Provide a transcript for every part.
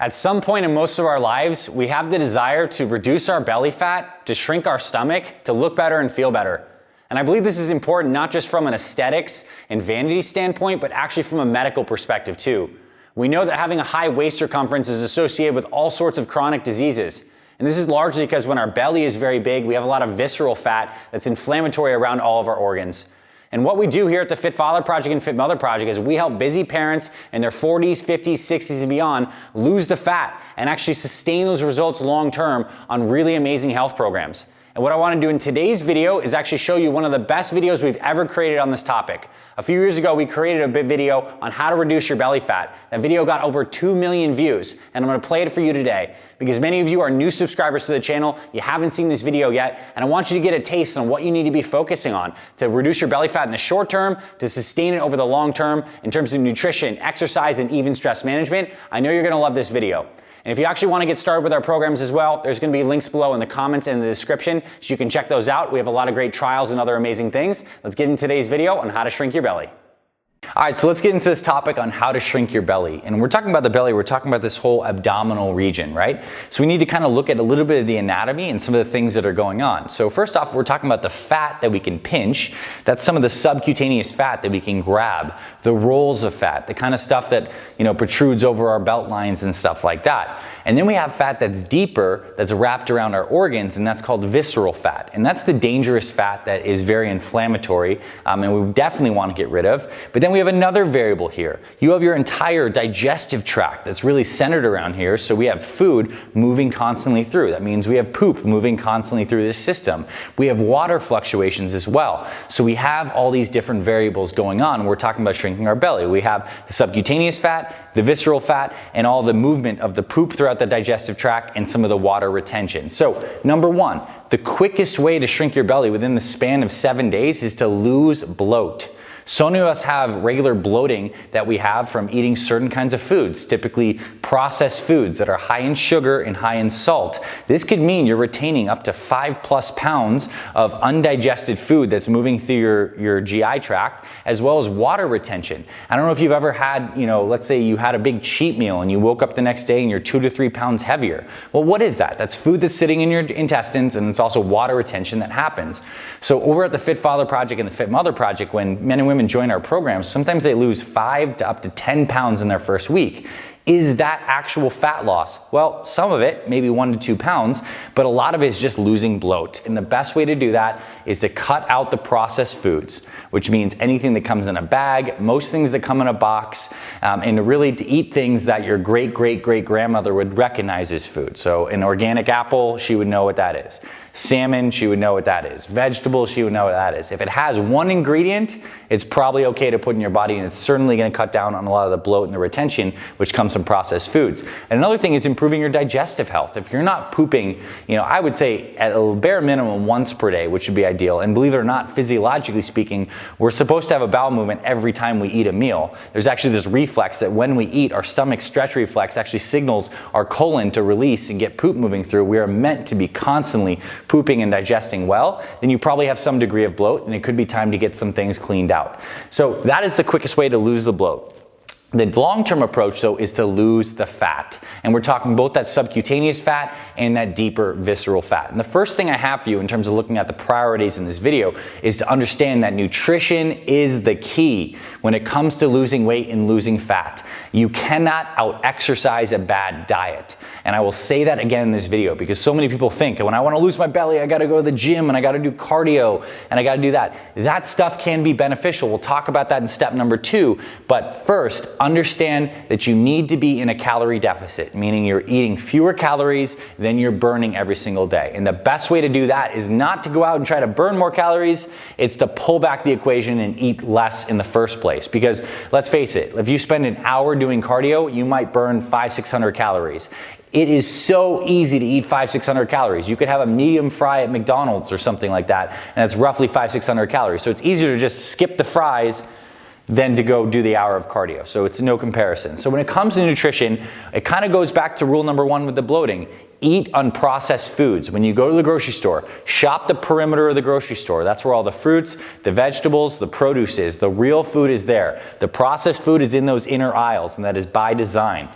At some point in most of our lives, we have the desire to reduce our belly fat, to shrink our stomach, to look better and feel better. And I believe this is important not just from an aesthetics and vanity standpoint, but actually from a medical perspective too. We know that having a high waist circumference is associated with all sorts of chronic diseases. And this is largely because when our belly is very big, we have a lot of visceral fat that's inflammatory around all of our organs. And what we do here at the Fit Father Project and Fit Mother Project is we help busy parents in their 40s, 50s, 60s, and beyond lose the fat and actually sustain those results long term on really amazing health programs. And what I want to do in today's video is actually show you one of the best videos we've ever created on this topic. A few years ago, we created a big video on how to reduce your belly fat. That video got over 2 million views, and I'm going to play it for you today because many of you are new subscribers to the channel. You haven't seen this video yet, and I want you to get a taste on what you need to be focusing on to reduce your belly fat in the short term, to sustain it over the long term in terms of nutrition, exercise, and even stress management. I know you're going to love this video. And if you actually want to get started with our programs as well, there's going to be links below in the comments and in the description so you can check those out. We have a lot of great trials and other amazing things. Let's get into today's video on how to shrink your belly. All right, so let's get into this topic on how to shrink your belly. And when we're talking about the belly, we're talking about this whole abdominal region, right? So we need to kind of look at a little bit of the anatomy and some of the things that are going on. So first off, we're talking about the fat that we can pinch. That's some of the subcutaneous fat that we can grab, the rolls of fat, the kind of stuff that, protrudes over our belt lines and stuff like that. And then we have fat that's deeper, that's wrapped around our organs, and that's called visceral fat. And that's the dangerous fat that is very inflammatory, and we definitely want to get rid of. But then we have another variable here. You have your entire digestive tract that's really centered around here, so we have food moving constantly through. That means we have poop moving constantly through this system. We have water fluctuations as well. So we have all these different variables going on. We're talking about shrinking our belly. We have the subcutaneous fat, the visceral fat, and all the movement of the poop throughout the digestive tract and some of the water retention. So number one, the quickest way to shrink your belly within the span of 7 days is to lose bloat. So many of us have regular bloating that we have from eating certain kinds of foods, typically processed foods that are high in sugar and high in salt. This could mean you're retaining up to 5+ pounds of undigested food that's moving through your GI tract, as well as water retention. I don't know if you've ever had, let's say you had a big cheat meal and you woke up the next day and you're 2 to 3 pounds heavier. Well, what is that? That's food that's sitting in your intestines, and it's also water retention that happens. So over at the Fit Father Project and the Fit Mother Project, when men and women join our programs, sometimes they lose 5 to up to 10 pounds in their first week. Is that actual fat loss? Well, some of it, maybe 1 to 2 pounds, but a lot of it is just losing bloat. And the best way to do that is to cut out the processed foods, which means anything that comes in a bag, most things that come in a box, and really to eat things that your great-great-great-grandmother would recognize as food. So an organic apple, she would know what that is. Salmon, she would know what that is. Vegetables, she would know what that is. If it has one ingredient, it's probably okay to put in your body, and it's certainly going to cut down on a lot of the bloat and the retention, which comes from processed foods. And another thing is improving your digestive health. If you're not pooping, I would say at a bare minimum once per day, which would be ideal. And believe it or not, physiologically speaking, we're supposed to have a bowel movement every time we eat a meal. There's actually this reflex that when we eat, our stomach stretch reflex actually signals our colon to release and get poop moving through. We are meant to be constantly pooping and digesting well. Then you probably have some degree of bloat, and it could be time to get some things cleaned out. So that is the quickest way to lose the bloat. The long-term approach, though, is to lose the fat. And we're talking both that subcutaneous fat and that deeper visceral fat. And the first thing I have for you in terms of looking at the priorities in this video is to understand that nutrition is the key when it comes to losing weight and losing fat. You cannot out-exercise a bad diet. And I will say that again in this video because so many people think when I want to lose my belly, I got to go to the gym and I got to do cardio and I got to do that. That stuff can be beneficial. We'll talk about that in step number 2. But first, understand that you need to be in a calorie deficit, meaning you're eating fewer calories than you're burning every single day. And the best way to do that is not to go out and try to burn more calories. It's to pull back the equation and eat less in the first place. Because let's face it, if you spend an hour doing cardio, you might burn 500-600 calories. It is so easy to eat 500-600 calories. You could have a medium fry at McDonald's or something like that, and that's roughly 500-600 calories. So it's easier to just skip the fries than to go do the hour of cardio. So it's no comparison. So when it comes to nutrition, it kind of goes back to rule number 1 with the bloating. Eat unprocessed foods. When you go to the grocery store, shop the perimeter of the grocery store. That's where all the fruits, the vegetables, the produce is. The real food is there. The processed food is in those inner aisles, and that is by design.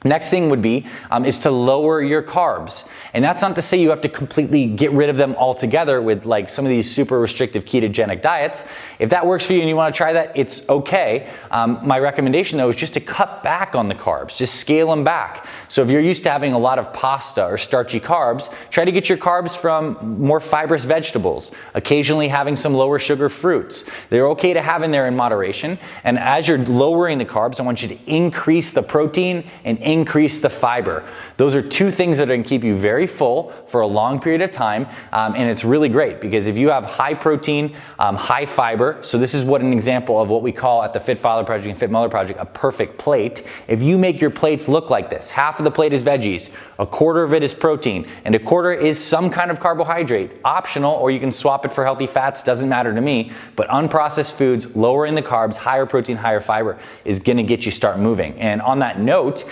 Next thing would be is to lower your carbs. And that's not to say you have to completely get rid of them altogether with like some of these super restrictive ketogenic diets. If that works for you and you want to try that, it's okay. My recommendation though is just to cut back on the carbs, just scale them back. So if you're used to having a lot of pasta or starchy carbs, try to get your carbs from more fibrous vegetables, occasionally having some lower sugar fruits. They're okay to have in there in moderation. And as you're lowering the carbs, I want you to increase the protein and increase the fiber. Those are two things that are going to keep you very full for a long period of time, and it's really great because if you have high protein, high fiber, so this is what an example of what we call at the Fit Father Project and Fit Mother Project a perfect plate. If you make your plates look like this, half of the plate is veggies, a quarter of it is protein, and a quarter is some kind of carbohydrate, optional, or you can swap it for healthy fats, doesn't matter to me, but unprocessed foods, lowering the carbs, higher protein, higher fiber is going to get you start moving. And on that note,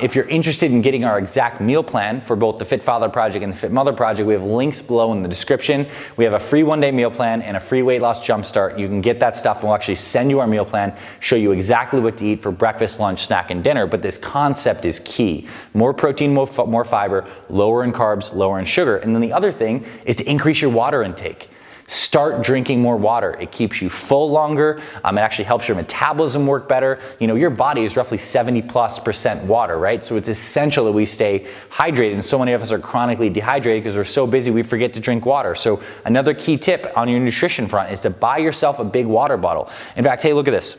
if you're interested in getting our exact meal plan for both the Fit Father Project and the Fit Mother Project, we have links below in the description. We have a free one-day meal plan and a free weight loss jumpstart. You can get that stuff and we'll actually send you our meal plan, show you exactly what to eat for breakfast, lunch, snack, and dinner. But this concept is key. More protein, more fiber, lower in carbs, lower in sugar. And then the other thing is to increase your water intake. Start drinking more water. It keeps you full longer. It actually helps your metabolism work better. You know, your body is roughly 70+% water, right? So it's essential that we stay hydrated. And so many of us are chronically dehydrated because we're so busy we forget to drink water. So another key tip on your nutrition front is to buy yourself a big water bottle. In fact, hey, look at this.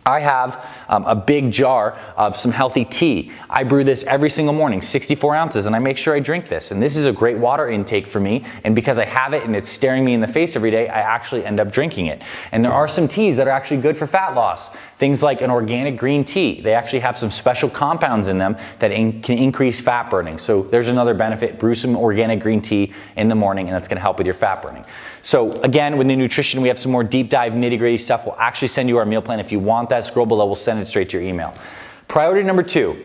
I have a big jar of some healthy tea. I brew this every single morning, 64 ounces, and I make sure I drink this. And this is a great water intake for me. And because I have it and it's staring me in the face every day, I actually end up drinking it. And there are some teas that are actually good for fat loss. Things like an organic green tea. They actually have some special compounds in them that can increase fat burning. So there's another benefit. Brew some organic green tea in the morning and that's going to help with your fat burning. So again, with the nutrition, we have some more deep dive nitty-gritty stuff. We'll actually send you our meal plan. If you want that, scroll below. We'll send it straight to your email. Priority number 2,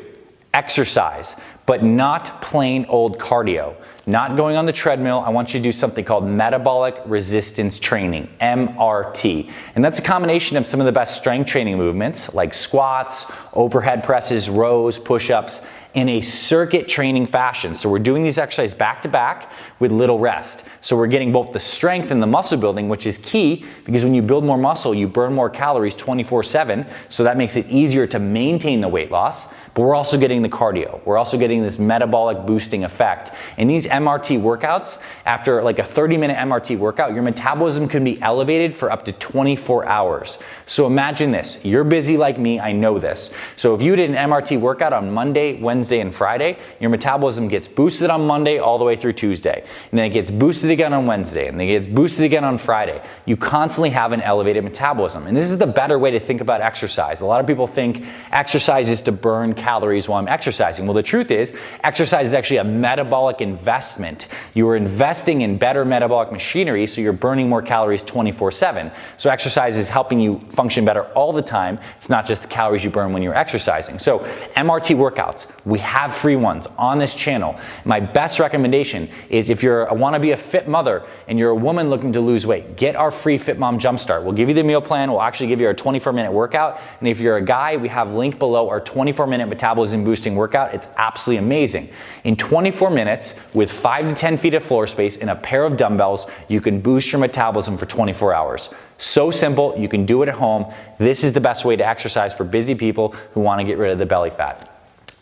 exercise, but not plain old cardio. Not going on the treadmill. I want you to do something called metabolic resistance training, MRT. And that's a combination of some of the best strength training movements like squats, overhead presses, rows, push-ups, in a circuit training fashion. So we're doing these exercises back to back with little rest. So we're getting both the strength and the muscle building, which is key because when you build more muscle, you burn more calories 24/7. So that makes it easier to maintain the weight loss. But we're also getting the cardio. We're also getting this metabolic boosting effect. And these MRT workouts, after like a 30-minute MRT workout, your metabolism can be elevated for up to 24 hours. So imagine this. You're busy like me, I know this. So if you did an MRT workout on Monday, Wednesday, and Friday, your metabolism gets boosted on Monday all the way through Tuesday. And then it gets boosted again on Wednesday, and then it gets boosted again on Friday. You constantly have an elevated metabolism. And this is the better way to think about exercise. A lot of people think exercise is to burn calories while I'm exercising. Well, the truth is, exercise is actually a metabolic investment. You are investing in better metabolic machinery, so you're burning more calories 24/7. So exercise is helping you function better all the time. It's not just the calories you burn when you're exercising. So MRT workouts, we have free ones on this channel. My best recommendation is if you want to be a fit mother and you're a woman looking to lose weight, get our free Fit Mom Jumpstart. We'll give you the meal plan. We'll actually give you our 24-minute workout. And if you're a guy, we have linked below our 24-minute metabolism boosting workout. It's absolutely amazing. In 24 minutes, with 5 to 10 feet of floor space and a pair of dumbbells, you can boost your metabolism for 24 hours. So simple, you can do it at home. This is the best way to exercise for busy people who want to get rid of the belly fat.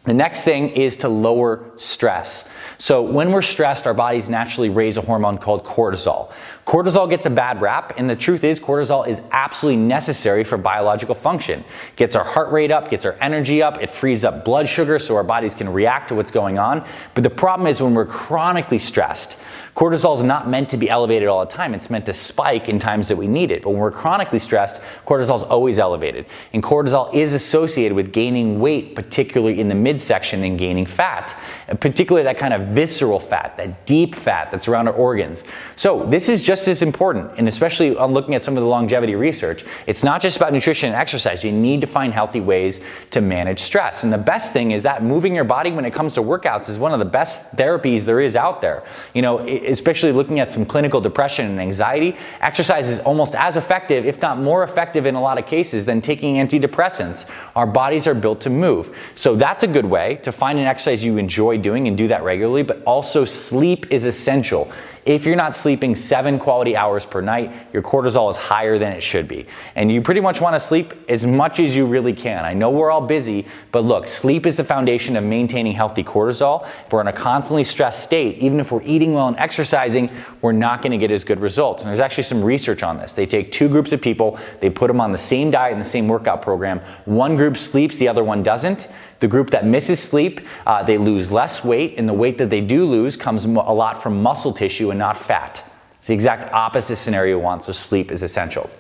The next thing is to lower stress. So when we're stressed, our bodies naturally raise a hormone called cortisol. Cortisol gets a bad rap, and the truth is cortisol is absolutely necessary for biological function. Gets our heart rate up, gets our energy up, it frees up blood sugar so our bodies can react to what's going on. But the problem is when we're chronically stressed, cortisol is not meant to be elevated all the time. It's meant to spike in times that we need it. But when we're chronically stressed, cortisol is always elevated. And cortisol is associated with gaining weight, particularly in the midsection, and gaining fat. And particularly that kind of visceral fat, that deep fat that's around our organs. So this is just as important, and especially on looking at some of the longevity research, it's not just about nutrition and exercise. You need to find healthy ways to manage stress. And the best thing is that moving your body when it comes to workouts is one of the best therapies there is out there. You know, especially looking at some clinical depression and anxiety, exercise is almost as effective, if not more effective in a lot of cases, than taking antidepressants. Our bodies are built to move. So that's a good way to find an exercise you enjoy doing and do that regularly, but also sleep is essential. If you're not sleeping 7 quality hours per night, your cortisol is higher than it should be. And you pretty much want to sleep as much as you really can. I know we're all busy, but look, sleep is the foundation of maintaining healthy cortisol. If we're in a constantly stressed state, even if we're eating well and exercising, we're not going to get as good results. And there's actually some research on this. They take 2 groups of people, they put them on the same diet and the same workout program. One group sleeps, the other one doesn't. The group that misses sleep, they lose less weight, and the weight that they do lose comes a lot from muscle tissue and not fat. It's the exact opposite scenario we want, so sleep is essential.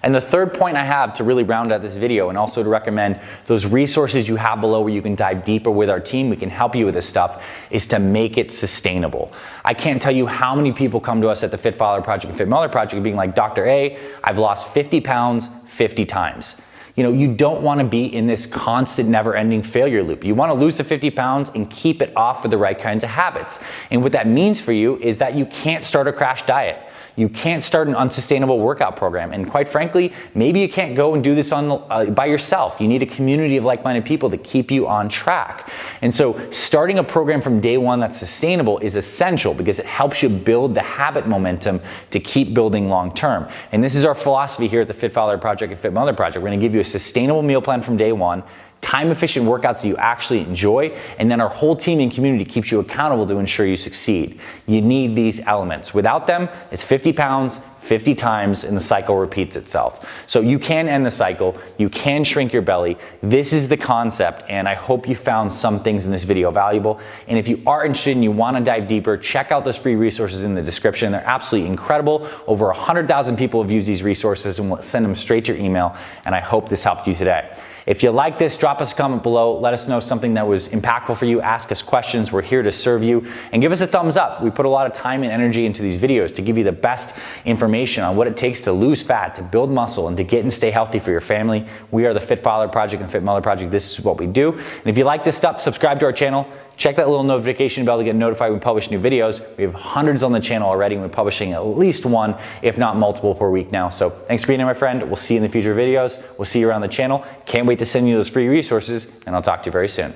And the third point I have to really round out this video, and also to recommend those resources you have below where you can dive deeper with our team, we can help you with this stuff, is to make it sustainable. I can't tell you how many people come to us at the Fit Father Project and Fit Mother Project being like, Dr. A, I've lost 50 pounds 50 times. You know, you don't want to be in this constant, never-ending failure loop. You want to lose the 50 pounds and keep it off for the right kinds of habits. And what that means for you is that you can't start a crash diet. You can't start an unsustainable workout program. And quite frankly, maybe you can't go and do this by yourself. You need a community of like-minded people to keep you on track. And so starting a program from day one that's sustainable is essential because it helps you build the habit momentum to keep building long-term. And this is our philosophy here at the Fit Father Project and Fit Mother Project. We're going to give you a sustainable meal plan from day one, time-efficient workouts that you actually enjoy, and then our whole team and community keeps you accountable to ensure you succeed. You need these elements. Without them, it's 50 pounds, 50 times, and the cycle repeats itself. So you can end the cycle, you can shrink your belly. This is the concept, and I hope you found some things in this video valuable. And if you are interested and you want to dive deeper, check out those free resources in the description. They're absolutely incredible. Over 100,000 people have used these resources, and we'll send them straight to your email, and I hope this helped you today. If you like this, drop us a comment below. Let us know something that was impactful for you. Ask us questions. We're here to serve you. And give us a thumbs up. We put a lot of time and energy into these videos to give you the best information on what it takes to lose fat, to build muscle, and to get and stay healthy for your family. We are the Fit Father Project and Fit Mother Project. This is what we do. And if you like this stuff, subscribe to our channel. Check that little notification bell to get notified when we publish new videos. We have hundreds on the channel already, and we're publishing at least one, if not multiple per week now. So thanks for being here, my friend. We'll see you in the future videos. We'll see you around the channel. Can't wait to send you those free resources, and I'll talk to you very soon.